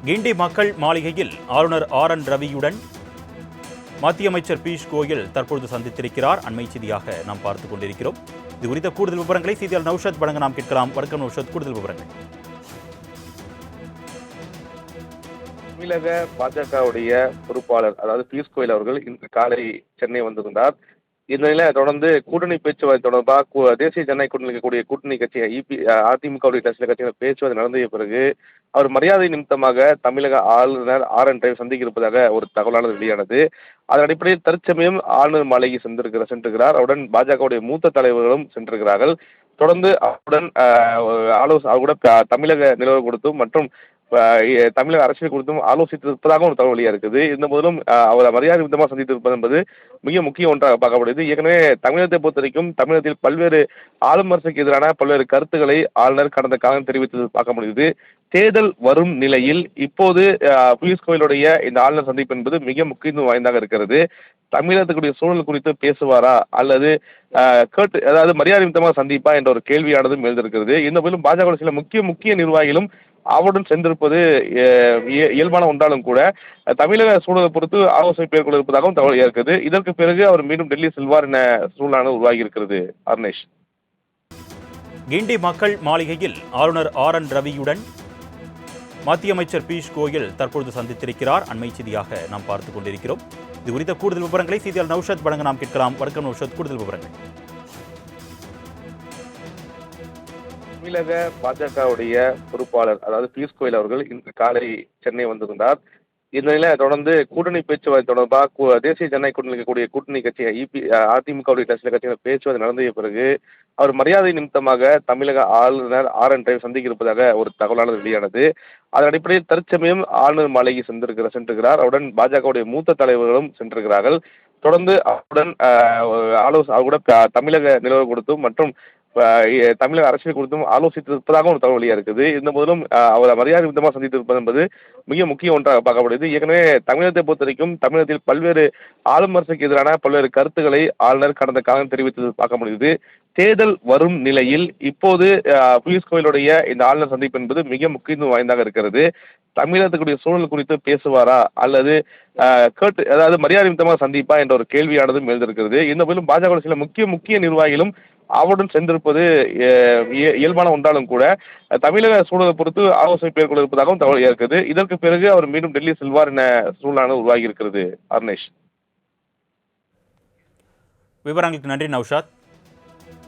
கிண்டி மக்கள் மாளிகையில் ஆளுநர் RN ரவியுடன் மத்திய அமைச்சர் பியூஷ் கோயல் தற்பொழுது சந்தித்திருக்கிறார். அண்மை செய்தியாக நாம் பார்த்துக் கொண்டிருக்கிறோம். இது குறித்த கூடுதல் விவரங்களை செய்தியாளர் நௌஷத் வழங்க நாம் கேட்கலாம். வணக்கம் நௌஷத், கூடுதல் விவரங்கள். தமிழக பாஜகவுடைய பொறுப்பாளர் அதாவது பியூஷ் கோயல் அவர்கள் இன்று காலை சென்னை வந்திருந்தார். இந்த நிலையை தொடர்ந்து கூட்டணி பேச்சுவார்த்தை தொடர்பாக தேசிய ஜனநாயக கூட்டணி இருக்கக்கூடிய கூட்டணி கட்சி அதிமுக சில கட்சிகள் பேச்சுவார்த்தை நடந்த பிறகு அவர் மரியாதை நிமித்தமாக தமிழக ஆளுநர் RN ரவி சந்திக்க இருப்பதாக ஒரு தகவலானது வெளியானது. அதன் அடிப்படையில் தற்சமயம் ஆளுநர் மாளிகை சென்றிருக்கிறார். அவருடன் பாஜகவுடைய மூத்த தலைவர்களும் சென்றிருக்கிறார்கள். தொடர்ந்து அவருடன் கூட தமிழக நிலவரம் கொடுத்தும் மற்றும் தமிழக அரசியல் குறித்தும் ஆலோசித்திருப்பதாக ஒரு தகவல் வெளியாக இருக்குது. இந்த போதிலும் அவர் மரியாதை விதமாக சந்தித்திருப்பது என்பது மிக முக்கிய ஒன்றாக பார்க்கப்படுது. ஏற்கனவே தமிழகத்தை பொறுத்த வரைக்கும் தமிழகத்தில் பல்வேறு ஆளும் அரசுக்கு எதிரான பல்வேறு கருத்துக்களை ஆளுநர் கடந்த காலம் தெரிவித்தது பார்க்க முடியுது. தேர்தல் வரும் நிலையில் இப்போது பியூஷ் கோயலுடைய இந்த ஆளுநர் சந்திப்பு என்பது மிக முக்கியத்துவம் வாய்ந்ததாக இருக்கிறது. தமிழகத்துக்குரிய சூழல் குறித்து பேசுவாரா அல்லது அதாவது மரியாதை நிமித்தமாக சந்திப்பா என்ற ஒரு கேள்வியானதும் எழுந்திருக்கிறது. இந்த போதிலும் பாஜக சில முக்கிய நிர்வாகிகளும் அவருடன் சென்றிருப்பது இயல்பான ஒன்றாலும் கூட தமிழக சூழலை பொறுத்து ஆலோசனை மேற்கொள்ள இருப்பதாகவும் தகவல் இருக்குது. இதற்கு பிறகு அவர் மீண்டும் டெல்லி செல்வார் என சூழலானது உருவாகி இருக்கிறது. அர்னேஷ், கிண்டி மக்கள் மாளிகையில் ஆளுநர் RN ரவியுடன் மத்திய அமைச்சர் பியூஷ் கோயல் தற்பொழுது சந்தித்திருக்கிறார். அண்மை செய்தியாக நாம் பார்த்துக் கொண்டிருக்கிறோம். இது குறித்த கூடுதல் விவரங்களை செய்தியாளர் நௌஷத் வழங்க நாம் கேட்கலாம். வணக்கம் நௌஷத், கூடுதல் விவரங்கள். தமிழக பாஜகவுடைய பொறுப்பாளர் அதாவது பியூஷ் கோயல் அவர்கள் இன்று காலை சென்னை வந்திருந்தார். இந்த நிலையை தொடர்ந்து கூட்டணி பேச்சுவார்த்தை தொடர்பாக தேசிய ஜனநாயக கூட்டணி இருக்கக்கூடிய கூட்டணி கட்சி அதிமுக சில கட்சிகள் பேச்சுவார்த்தை நடந்த பிறகு அவர் மரியாதை நிமித்தமாக தமிழக ஆளுநர் RN ரவி சந்திக்க இருப்பதாக ஒரு தகவலானது வெளியானது. அதன் அடிப்படையில் தற்சமயம் ஆளுநர் மாளிகை சென்றிருக்கிறார். அவருடன் பாஜகவுடைய மூத்த தலைவர்களும் சென்றிருக்கிறார்கள். தொடர்ந்து அவருடன் கூட தமிழக நிலவரம் கொடுத்தும் மற்றும் தமிழக அரசியல் குறித்தும் ஆலோசித்திருப்பதாக ஒரு தகவல் வெளியாக இருக்குது. இந்த போதிலும் அவர் மரியாதை விதமாக சந்தித்திருப்பது என்பது மிக முக்கிய ஒன்றாக பார்க்கப்படுது. ஏற்கனவே தமிழகத்தை பொறுத்த வரைக்கும் தமிழகத்தில் பல்வேறு ஆளும் அரசுக்கு எதிரான பல்வேறு கருத்துக்களை ஆளுநர் கடந்த காலம் தெரிவித்தது பார்க்க முடியுது. தேர்தல் வரும் நிலையில் இப்போது பியூஷ் கோயலுடைய இந்த ஆளுநர் சந்திப்பு என்பது மிக முக்கியத்துவம் வாய்ந்ததாக இருக்கிறது. தமிழகத்துக்குரிய சூழல் குறித்து பேசுவாரா அல்லது அதாவது மரியாதை நிமித்தமாக சந்திப்பா என்ற ஒரு கேள்வியானதும் எழுந்திருக்கிறது. இந்த போதிலும் பாஜக சில முக்கிய நிர்வாகிகளும் அவருடன் சென்றிருப்பது இயல்பான ஒன்றாலும் கூட தமிழக சூழலை பொறுத்து ஆலோசனை மேற்கொள்ள இருப்பதாகவும் தகவல் இருக்குது. இதற்கு பிறகு அவர் மீண்டும் டெல்லி செல்வார் என சூழலானது உருவாகி இருக்கிறது. அர்னேஷ், விவரங்களுக்கு நன்றி நௌஷாத்.